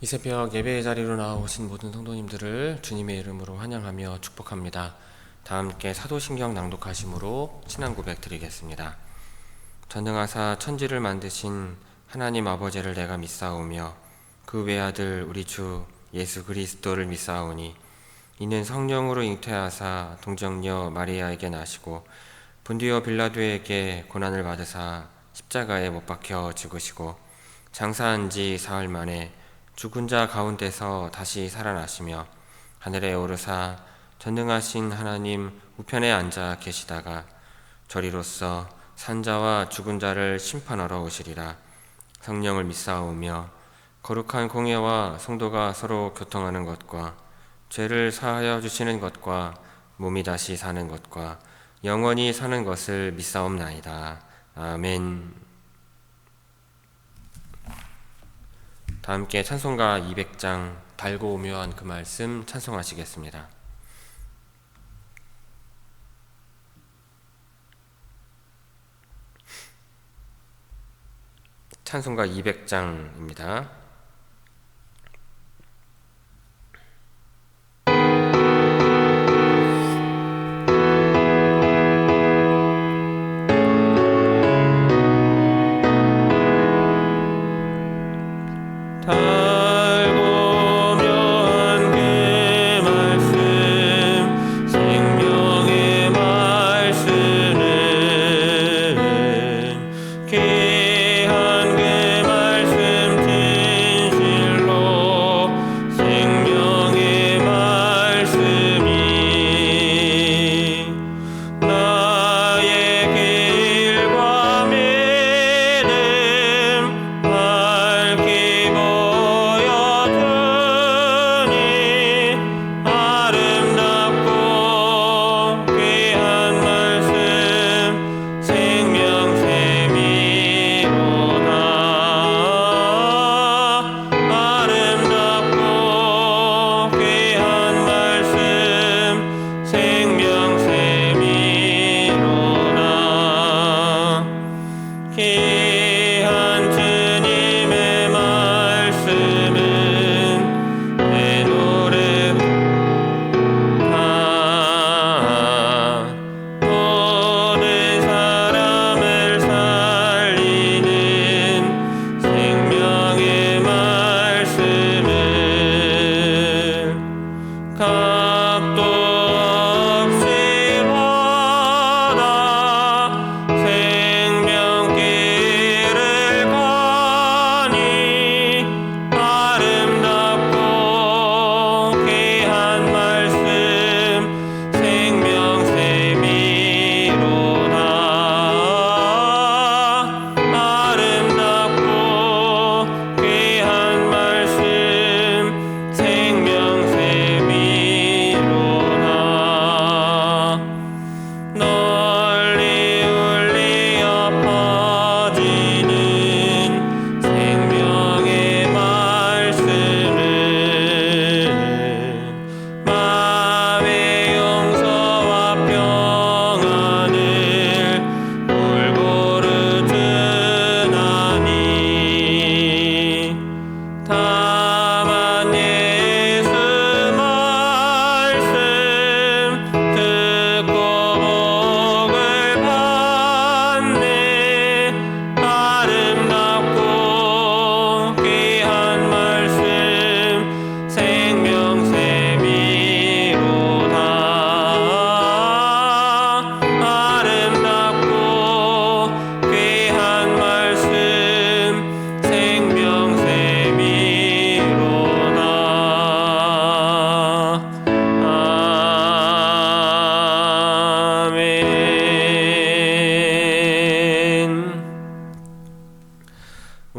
이 새벽 예배의 자리로 나오신 모든 성도님들을 주님의 이름으로 환영하며 축복합니다. 다 함께 사도신경 낭독하심으로 친한 고백 드리겠습니다. 전능하사 천지를 만드신 하나님 아버지를 내가 믿사오며 그 외아들 우리 주 예수 그리스도를 믿사오니 이는 성령으로 잉태하사 동정녀 마리아에게 나시고 본디오 빌라도에게 고난을 받으사 십자가에 못 박혀 죽으시고 장사한 지 사흘 만에 죽은 자 가운데서 다시 살아나시며 하늘에 오르사 전능하신 하나님 우편에 앉아 계시다가 저리로서 산자와 죽은 자를 심판하러 오시리라. 성령을 믿사오며 거룩한 공예와 성도가 서로 교통하는 것과 죄를 사하여 주시는 것과 몸이 다시 사는 것과 영원히 사는 것을 믿사옵나이다. 아멘. 다 함께 찬송가 200장 달고 오묘한 그 말씀 찬송하시겠습니다. 찬송가 200장입니다.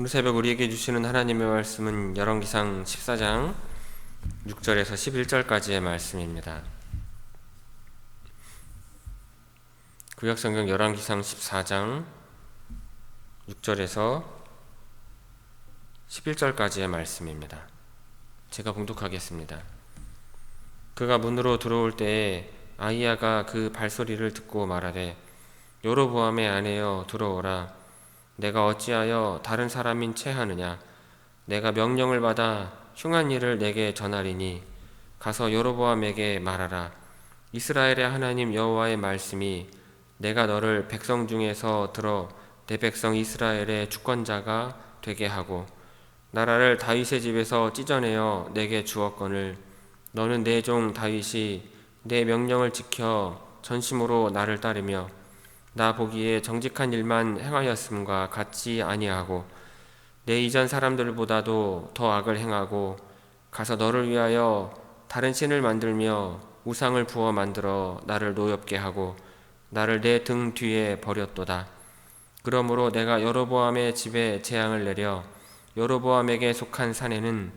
오늘 새벽 우리에게 주시는 하나님의 말씀은 열왕기상 14장 6절에서 11절까지의 말씀입니다. 구약성경 열왕기상 14장 6절에서 11절까지의 말씀입니다. 제가 봉독하겠습니다. 그가 문으로 들어올 때에 아히야가 그 발소리를 듣고 말하되 여로보암의 아내여 들어오라. 내가 어찌하여 다른 사람인 채 하느냐? 내가 명령을 받아 흉한 일을 내게 전하리니 가서 여로보암에게 말하라. 이스라엘의 하나님 여호와의 말씀이 내가 너를 백성 중에서 들어 내 백성 이스라엘의 주권자가 되게 하고 나라를 다윗의 집에서 찢어내어 내게 주었거늘 너는 내 종 다윗이 내 명령을 지켜 전심으로 나를 따르며 나 보기에 정직한 일만 행하였음과 같지 아니하고 내 이전 사람들보다도 더 악을 행하고 가서 너를 위하여 다른 신을 만들며 우상을 부어 만들어 나를 노엽게 하고 나를 내 등 뒤에 버렸도다. 그러므로 내가 여로보암의 집에 재앙을 내려 여로보암에게 속한 산에는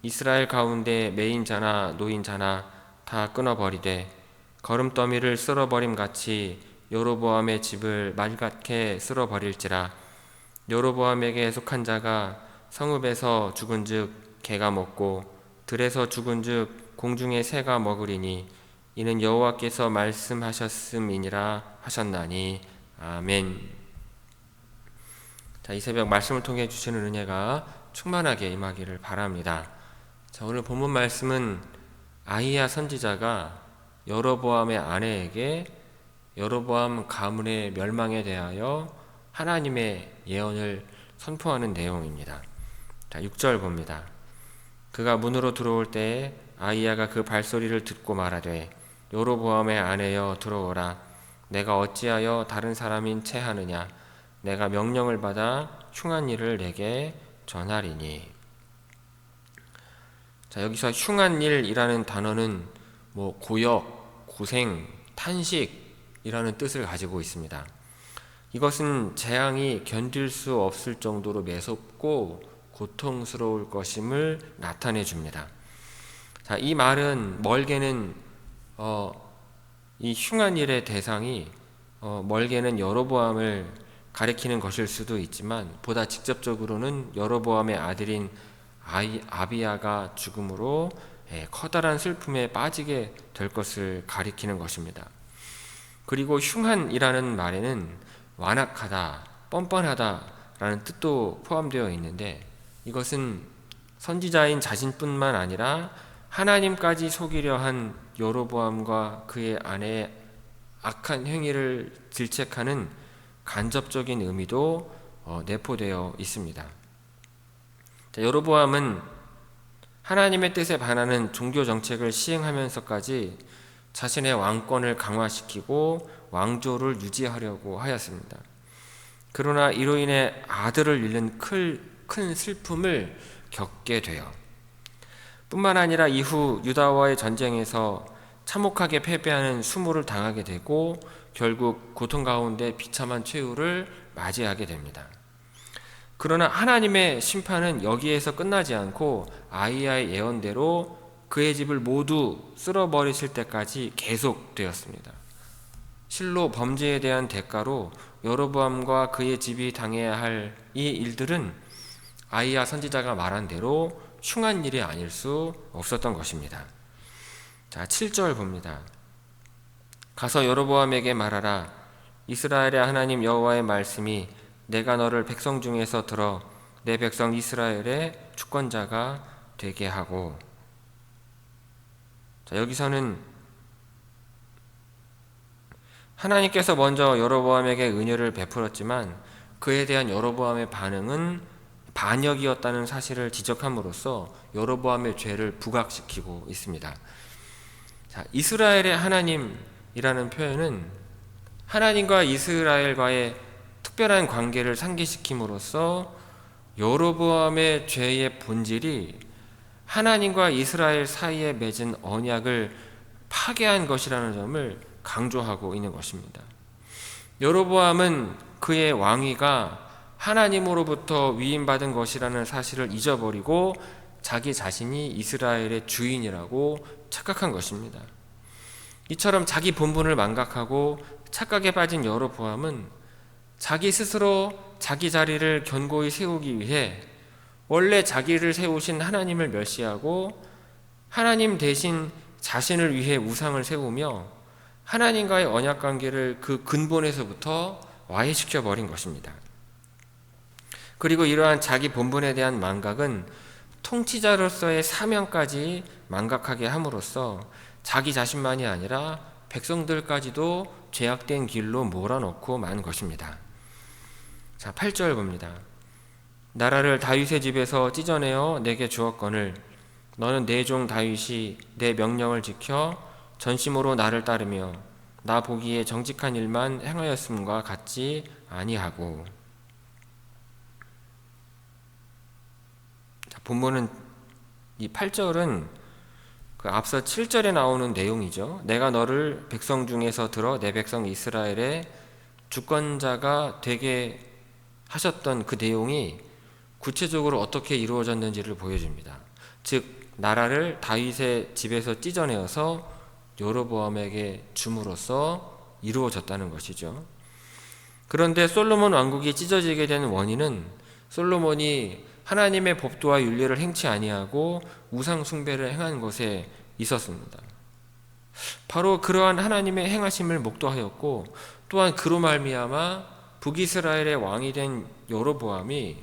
이스라엘 가운데 매인자나 노인자나 다 끊어버리되 거름더미를 쓸어버림 같이 여로보암의 집을 말갛게 쓸어버릴지라. 여로보암에게 속한 자가 성읍에서 죽은즉 개가 먹고 들에서 죽은즉 공중의 새가 먹으리니 이는 여호와께서 말씀하셨음이니라 하셨나니. 아멘. 자, 이 새벽 말씀을 통해 주시는 은혜가 충만하게 임하기를 바랍니다. 자, 오늘 본문 말씀은 아히야 선지자가 여로보암의 아내에게 여로보암 가문의 멸망에 대하여 하나님의 예언을 선포하는 내용입니다. 자, 6절 봅니다. 그가 문으로 들어올 때에 아히야가 그 발소리를 듣고 말하되 여로보암의 아내여 들어오라. 내가 어찌하여 다른 사람인 채 하느냐. 내가 명령을 받아 흉한 일을 내게 전하리니. 자, 여기서 흉한 일이라는 단어는 고역, 고생, 탄식이라는 뜻을 가지고 있습니다. 이것은 재앙이 견딜 수 없을 정도로 매섭고 고통스러울 것임을 나타내 줍니다. 자, 이 말은 멀게는 이 흉한 일의 대상이 멀게는 여로보암을 가리키는 것일 수도 있지만 보다 직접적으로는 여로보암의 아들인 아비야가 죽음으로 커다란 슬픔에 빠지게 될 것을 가리키는 것입니다. 그리고 흉한이라는 말에는 완악하다, 뻔뻔하다라는 뜻도 포함되어 있는데 이것은 선지자인 자신뿐만 아니라 하나님까지 속이려 한 여로보암과 그의 아내의 악한 행위를 질책하는 간접적인 의미도 내포되어 있습니다. 자, 여로보암은 하나님의 뜻에 반하는 종교 정책을 시행하면서까지 자신의 왕권을 강화시키고 왕조를 유지하려고 하였습니다. 그러나 이로 인해 아들을 잃는 큰 슬픔을 겪게 돼요. 뿐만 아니라 이후 유다와의 전쟁에서 참혹하게 패배하는 수모를 당하게 되고 결국 고통 가운데 비참한 최후를 맞이하게 됩니다. 그러나 하나님의 심판은 여기에서 끝나지 않고 아히야의 예언대로 그의 집을 모두 쓸어버리실 때까지 계속되었습니다. 실로 범죄에 대한 대가로 여로보암과 그의 집이 당해야 할 이 일들은 아히야 선지자가 말한 대로 흉한 일이 아닐 수 없었던 것입니다. 자, 7절 봅니다. 가서 여로보암에게 말하라. 이스라엘의 하나님 여호와의 말씀이 내가 너를 백성 중에서 들어 내 백성 이스라엘의 주권자가 되게 하고. 자, 여기서는 하나님께서 먼저 여로보암에게 은혜를 베풀었지만 그에 대한 여로보암의 반응은 반역이었다는 사실을 지적함으로써 여로보암의 죄를 부각시키고 있습니다. 자, 이스라엘의 하나님이라는 표현은 하나님과 이스라엘과의 특별한 관계를 상기시킴으로써 여로보암의 죄의 본질이 하나님과 이스라엘 사이에 맺은 언약을 파괴한 것이라는 점을 강조하고 있는 것입니다. 여로보암은 그의 왕위가 하나님으로부터 위임받은 것이라는 사실을 잊어버리고 자기 자신이 이스라엘의 주인이라고 착각한 것입니다. 이처럼 자기 본분을 망각하고 착각에 빠진 여로보암은 자기 스스로 자기 자리를 견고히 세우기 위해 원래 자기를 세우신 하나님을 멸시하고 하나님 대신 자신을 위해 우상을 세우며 하나님과의 언약관계를 그 근본에서부터 와해시켜 버린 것입니다. 그리고 이러한 자기 본분에 대한 망각은 통치자로서의 사명까지 망각하게 함으로써 자기 자신만이 아니라 백성들까지도 죄악된 길로 몰아넣고 만 것입니다. 자, 8절 봅니다. 나라를 다윗의 집에서 찢어내어 내게 주었거늘 너는 내 종 다윗이 내 명령을 지켜 전심으로 나를 따르며 나 보기에 정직한 일만 행하였음과 같지 아니하고. 자, 본문은 이 8절은 그 앞서 7절에 나오는 내용이죠. 내가 너를 백성 중에서 들어 내 백성 이스라엘의 주권자가 되게 하셨던 그 내용이 구체적으로 어떻게 이루어졌는지를 보여줍니다. 즉 나라를 다윗의 집에서 찢어내어서 여로보암에게 줌으로써 이루어졌다는 것이죠. 그런데 솔로몬 왕국이 찢어지게 된 원인은 솔로몬이 하나님의 법도와 윤리를 행치 아니하고 우상 숭배를 행한 것에 있었습니다. 바로 그러한 하나님의 행하심을 목도하였고 또한 그로 말미암아 북이스라엘의 왕이 된 여로보암이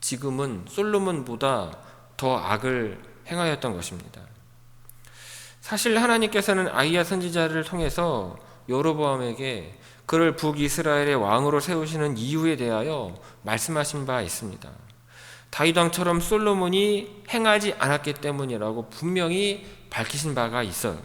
지금은 솔로몬보다 더 악을 행하였던 것입니다. 사실 하나님께서는 아히야 선지자를 통해서 여로보암에게 그를 북이스라엘의 왕으로 세우시는 이유에 대하여 말씀하신 바 있습니다. 다윗 왕처럼 솔로몬이 행하지 않았기 때문이라고 분명히 밝히신 바가 있어요.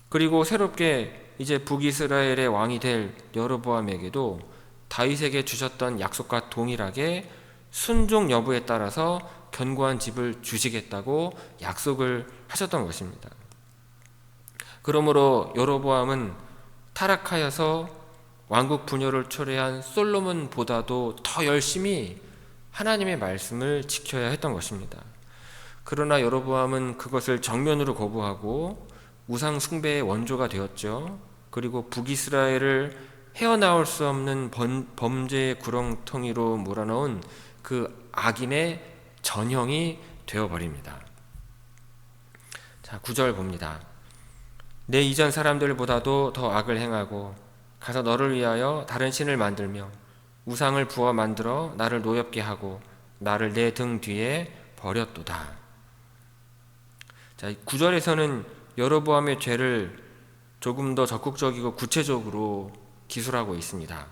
그리고 새롭게 이제 북이스라엘의 왕이 될 여로보암에게도 다윗에게 주셨던 약속과 동일하게 순종 여부에 따라서 견고한 집을 주시겠다고 약속을 하셨던 것입니다. 그러므로 여로보암은 타락하여서 왕국 분열을 초래한 솔로몬보다도 더 열심히 하나님의 말씀을 지켜야 했던 것입니다. 그러나 여로보암은 그것을 정면으로 거부하고 우상 숭배의 원조가 되었죠. 그리고 북이스라엘을 헤어나올 수 없는 범죄의 구렁텅이로 몰아넣은 그 악인의 전형이 되어버립니다. 자, 9절 봅니다. 내 이전 사람들보다도 더 악을 행하고 가서 너를 위하여 다른 신을 만들며 우상을 부어 만들어 나를 노엽게 하고 나를 내 등 뒤에 버렸도다. 자, 9절에서는 여로보암의 죄를 조금 더 적극적이고 구체적으로 기술하고 있습니다.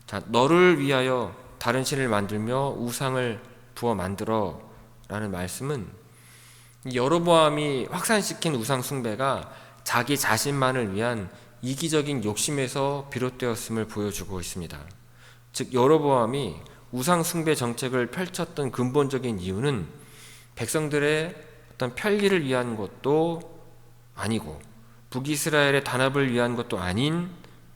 자, 너를 위하여 다른 신을 만들며 우상을 부어 만들어 라는 말씀은 여로보암이 확산시킨 우상 숭배가 자기 자신만을 위한 이기적인 욕심에서 비롯되었음을 보여주고 있습니다. 즉 여로보암이 우상 숭배 정책을 펼쳤던 근본적인 이유는 백성들의 어떤 편리를 위한 것도 아니고 북이스라엘의 단합을 위한 것도 아닌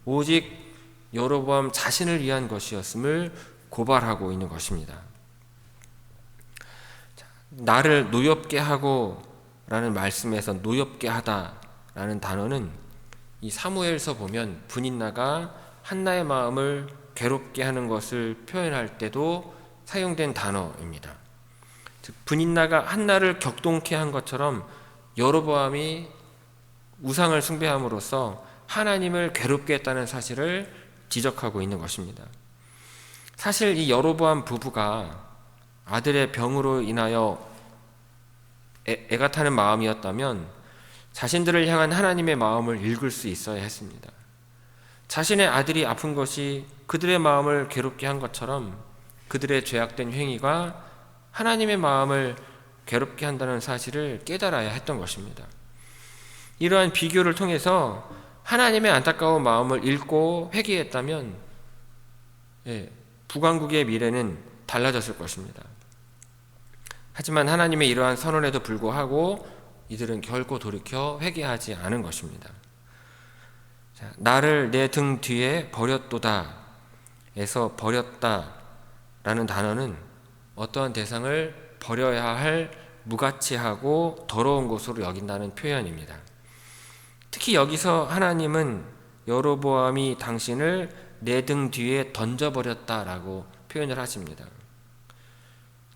오직 여로보암 자신을 위한 것이었음을 고발하고 있는 것입니다. 나를 노엽게 하고 라는 말씀에서 노엽게 하다 라는 단어는 이 사무엘서 보면 브닛나가 한나의 마음을 괴롭게 하는 것을 표현할 때도 사용된 단어입니다. 즉 브닛나가 한나를 격동케 한 것처럼 여로보암이 우상을 숭배함으로써 하나님을 괴롭게 했다는 사실을 지적하고 있는 것입니다. 사실 이 여로보암 부부가 아들의 병으로 인하여 애가 타는 마음이었다면 자신들을 향한 하나님의 마음을 읽을 수 있어야 했습니다. 자신의 아들이 아픈 것이 그들의 마음을 괴롭게 한 것처럼 그들의 죄악된 행위가 하나님의 마음을 괴롭게 한다는 사실을 깨달아야 했던 것입니다. 이러한 비교를 통해서 하나님의 안타까운 마음을 읽고 회개했다면 북왕국의 미래는 달라졌을 것입니다. 하지만 하나님의 이러한 선언에도 불구하고 이들은 결코 돌이켜 회개하지 않은 것입니다. 자, 나를 내 등 뒤에 버렸도다 에서 버렸다 라는 단어는 어떠한 대상을 버려야 할 무가치하고 더러운 것으로 여긴다는 표현입니다. 특히 여기서 하나님은 여로보암이 당신을 내 등 뒤에 던져버렸다라고 표현을 하십니다.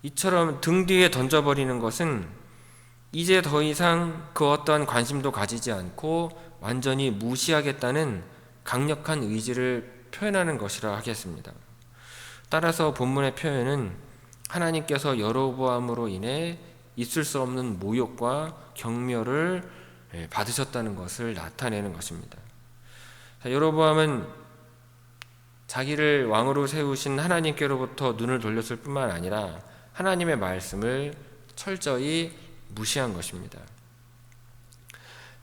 이처럼 등 뒤에 던져버리는 것은 이제 더 이상 그 어떠한 관심도 가지지 않고 완전히 무시하겠다는 강력한 의지를 표현하는 것이라 하겠습니다. 따라서 본문의 표현은 하나님께서 여로보암으로 인해 있을 수 없는 모욕과 경멸을 받으셨다는 것을 나타내는 것입니다. 여로보암은 자기를 왕으로 세우신 하나님께로부터 눈을 돌렸을 뿐만 아니라 하나님의 말씀을 철저히 무시한 것입니다.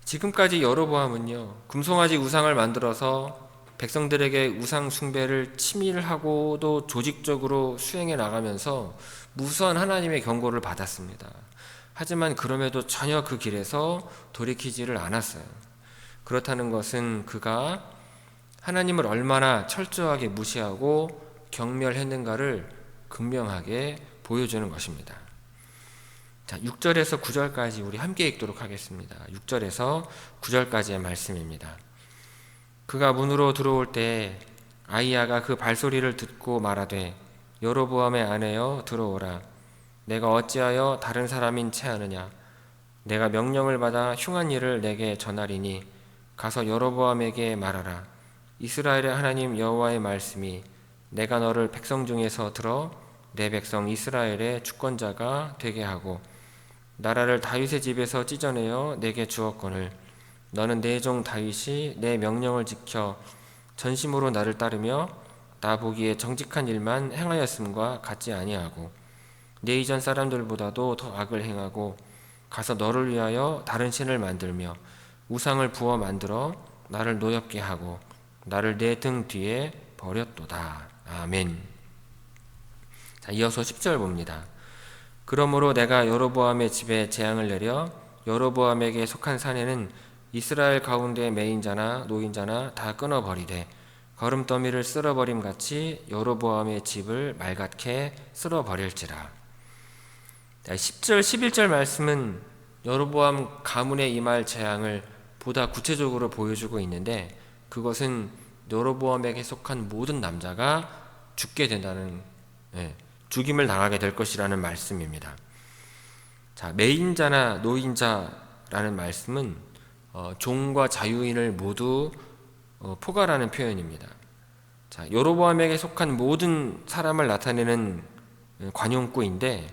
지금까지 여로보암은요, 금송아지 우상을 만들어서 백성들에게 우상 숭배를 치밀하고도 조직적으로 수행해 나가면서 무수한 하나님의 경고를 받았습니다. 하지만 그럼에도 전혀 그 길에서 돌이키지를 않았어요. 그렇다는 것은 그가 하나님을 얼마나 철저하게 무시하고 경멸했는가를 극명하게 보여주는 것입니다. 자, 6절에서 9절까지 우리 함께 읽도록 하겠습니다. 6절에서 9절까지의 말씀입니다. 그가 문으로 들어올 때 아이야가 그 발소리를 듣고 말하되 여로보암의 아내여 들어오라. 내가 어찌하여 다른 사람인 채 하느냐. 내가 명령을 받아 흉한 일을 내게 전하리니 가서 여로보암에게 말하라. 이스라엘의 하나님 여호와의 말씀이 내가 너를 백성 중에서 들어 내 백성 이스라엘의 주권자가 되게 하고 나라를 다윗의 집에서 찢어내어 내게 주었거늘 너는 내 종 다윗이 내 명령을 지켜 전심으로 나를 따르며 나 보기에 정직한 일만 행하였음과 같지 아니하고 내 이전 사람들보다도 더 악을 행하고 가서 너를 위하여 다른 신을 만들며 우상을 부어 만들어 나를 노엽게 하고 나를 내 등 뒤에 버렸도다. 아멘. 자, 이어서 10절 봅니다. 그러므로 내가 여로보암의 집에 재앙을 내려 여로보암에게 속한 사내는 이스라엘 가운데 매인자나 노인자나 다 끊어버리되 거름더미를 쓸어버림같이 여로보암의 집을 말갛게 쓸어버릴지라. 10절 11절 말씀은 여로보암 가문에 임할 재앙을 보다 구체적으로 보여주고 있는데 그것은 여로보암에게 속한 모든 남자가 죽게 된다는, 죽임을 당하게 될 것이라는 말씀입니다. 자, 매인자나 노인자라는 말씀은 종과 자유인을 모두 포괄하는 표현입니다. 자, 여로보암에게 속한 모든 사람을 나타내는 관용구인데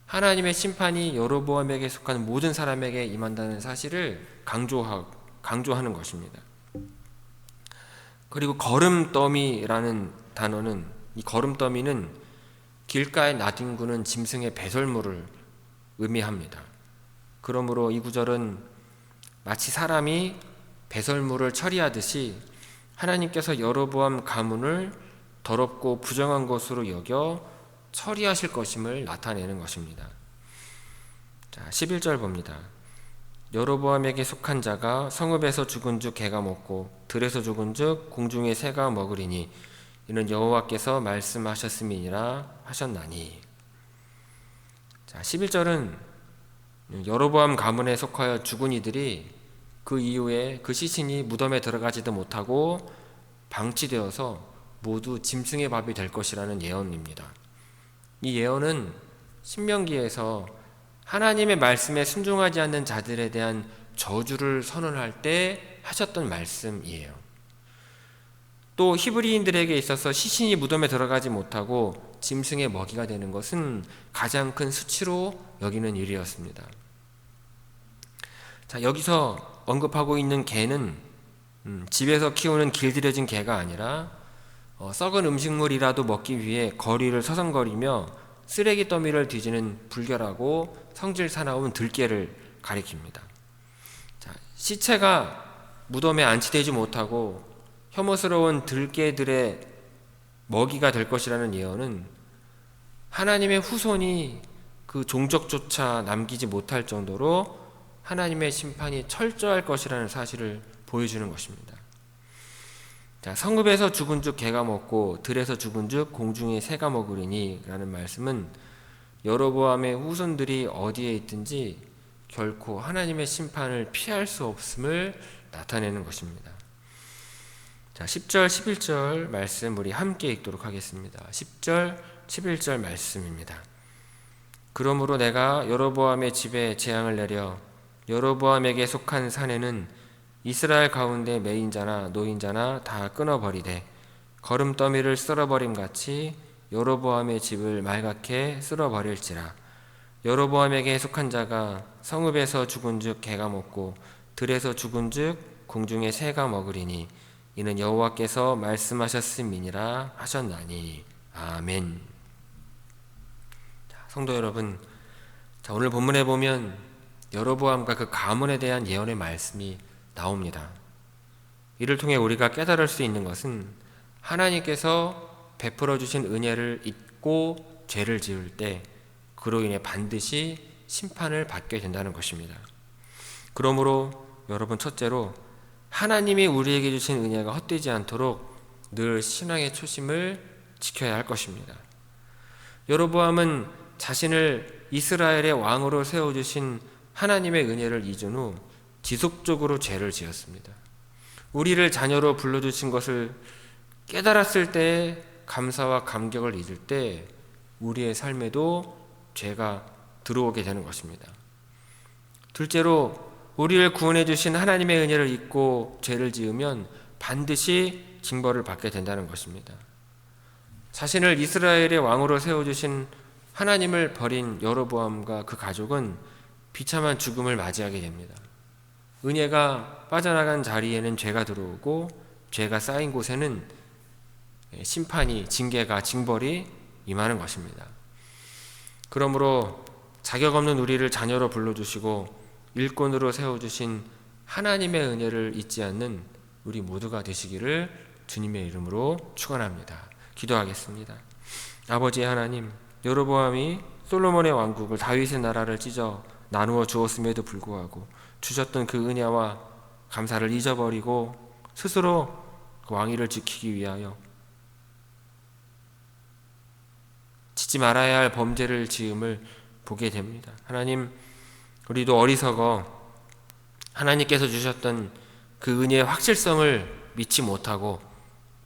하나님의 심판이 여로보암에게 속한 모든 사람에게 임한다는 사실을 강조하는 것입니다. 그리고 거름더미라는 단어는, 이 거름더미는 길가에 나뒹구는 짐승의 배설물을 의미합니다. 그러므로 이 구절은 마치 사람이 배설물을 처리하듯이 하나님께서 여로보암 가문을 더럽고 부정한 것으로 여겨 처리하실 것임을 나타내는 것입니다. 자, 11절 봅니다. 여로보암에게 속한 자가 성읍에서 죽은 즉 개가 먹고 들에서 죽은 즉 공중의 새가 먹으리니 이는 여호와께서 말씀하셨음이니라 하셨나니. 자, 11절은 여로보암 가문에 속하여 죽은 이들이 그 이후에 그 시신이 무덤에 들어가지도 못하고 방치되어서 모두 짐승의 밥이 될 것이라는 예언입니다. 이 예언은 신명기에서 하나님의 말씀에 순종하지 않는 자들에 대한 저주를 선언할 때 하셨던 말씀이에요. 또 히브리인들에게 있어서 시신이 무덤에 들어가지 못하고 짐승의 먹이가 되는 것은 가장 큰 수치로 여기는 일이었습니다. 자, 여기서 언급하고 있는 개는 집에서 키우는 길들여진 개가 아니라 썩은 음식물이라도 먹기 위해 거리를 서성거리며 쓰레기 더미를 뒤지는 불결하고 성질 사나운 들개를 가리킵니다. 자, 시체가 무덤에 안치되지 못하고 혐오스러운 들개들의 먹이가 될 것이라는 예언은 하나님의 후손이 그 종족조차 남기지 못할 정도로 하나님의 심판이 철저할 것이라는 사실을 보여주는 것입니다. 자, 성읍에서 죽은 즉 개가 먹고 들에서 죽은 즉 공중의 새가 먹으리니 라는 말씀은 여로보암의 후손들이 어디에 있든지 결코 하나님의 심판을 피할 수 없음을 나타내는 것입니다. 자, 10절 11절 말씀 우리 함께 읽도록 하겠습니다. 10절 11절 말씀입니다. 그러므로 내가 여로보암의 집에 재앙을 내려 여로보암에게 속한 사내는 이스라엘 가운데 매인자나 노인자나 다 끊어버리되 거름더미를 쓸어버림같이 여로보암의 집을 말갛게 쓸어버릴지라. 여로보암에게 속한 자가 성읍에서 죽은즉 개가 먹고 들에서 죽은즉 공중의 새가 먹으리니 이는 여호와께서 말씀하셨음이니라 하셨나니. 아멘. 성도 여러분, 오늘 본문에 보면 여로보암과 그 가문에 대한 예언의 말씀이 나옵니다. 이를 통해 우리가 깨달을 수 있는 것은 하나님께서 베풀어 주신 은혜를 잊고 죄를 지을 때 그로 인해 반드시 심판을 받게 된다는 것입니다. 그러므로 여러분, 첫째로 하나님이 우리에게 주신 은혜가 헛되지 않도록 늘 신앙의 초심을 지켜야 할 것입니다. 여로보암은 자신을 이스라엘의 왕으로 세워주신 하나님의 은혜를 잊은 후 지속적으로 죄를 지었습니다. 우리를 자녀로 불러주신 것을 깨달았을 때 감사와 감격을 잊을 때 우리의 삶에도 죄가 들어오게 되는 것입니다. 둘째로 우리를 구원해 주신 하나님의 은혜를 잊고 죄를 지으면 반드시 징벌을 받게 된다는 것입니다. 자신을 이스라엘의 왕으로 세워주신 하나님을 버린 여로보암과 그 가족은 비참한 죽음을 맞이하게 됩니다. 은혜가 빠져나간 자리에는 죄가 들어오고 죄가 쌓인 곳에는 심판이, 징계가, 징벌이 임하는 것입니다. 그러므로 자격 없는 우리를 자녀로 불러주시고 일꾼으로 세워주신 하나님의 은혜를 잊지 않는 우리 모두가 되시기를 주님의 이름으로 축원합니다. 기도하겠습니다. 아버지 하나님, 여로보암이 솔로몬의 왕국을, 다윗의 나라를 찢어 나누어 주었음에도 불구하고 주셨던 그 은혜와 감사를 잊어버리고 스스로 그 왕위를 지키기 위하여 짓지 말아야 할 범죄를 지음을 보게 됩니다. 하나님, 우리도 어리석어 하나님께서 주셨던 그 은혜의 확실성을 믿지 못하고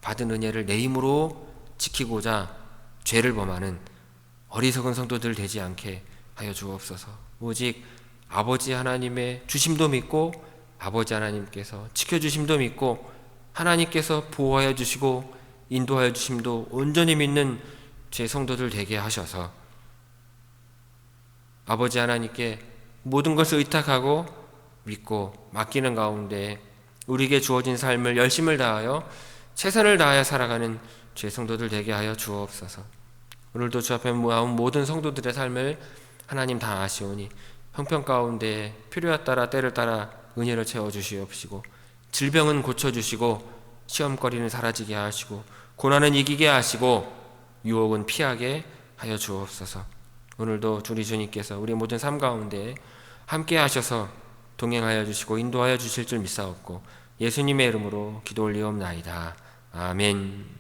받은 은혜를 내 힘으로 지키고자 죄를 범하는 어리석은 성도들 되지 않게 하여 주옵소서. 오직 아버지 하나님의 주심도 믿고 아버지 하나님께서 지켜주심도 믿고 하나님께서 보호하여 주시고 인도하여 주심도 온전히 믿는 제 성도들 되게 하셔서 아버지 하나님께 모든 것을 의탁하고 믿고 맡기는 가운데 우리에게 주어진 삶을 열심을 다하여 최선을 다하여 살아가는 제 성도들 되게 하여 주옵소서. 오늘도 주 앞에 모아온 모든 성도들의 삶을 하나님 다 아시오니 형편 가운데 필요에 따라 때를 따라 은혜를 채워주시옵시고 질병은 고쳐주시고 시험거리는 사라지게 하시고 고난은 이기게 하시고 유혹은 피하게 하여 주옵소서. 오늘도 우리 주님께서 우리 모든 삶 가운데 함께 하셔서 동행하여 주시고 인도하여 주실 줄 믿사옵고 예수님의 이름으로 기도 올리옵나이다. 아멘.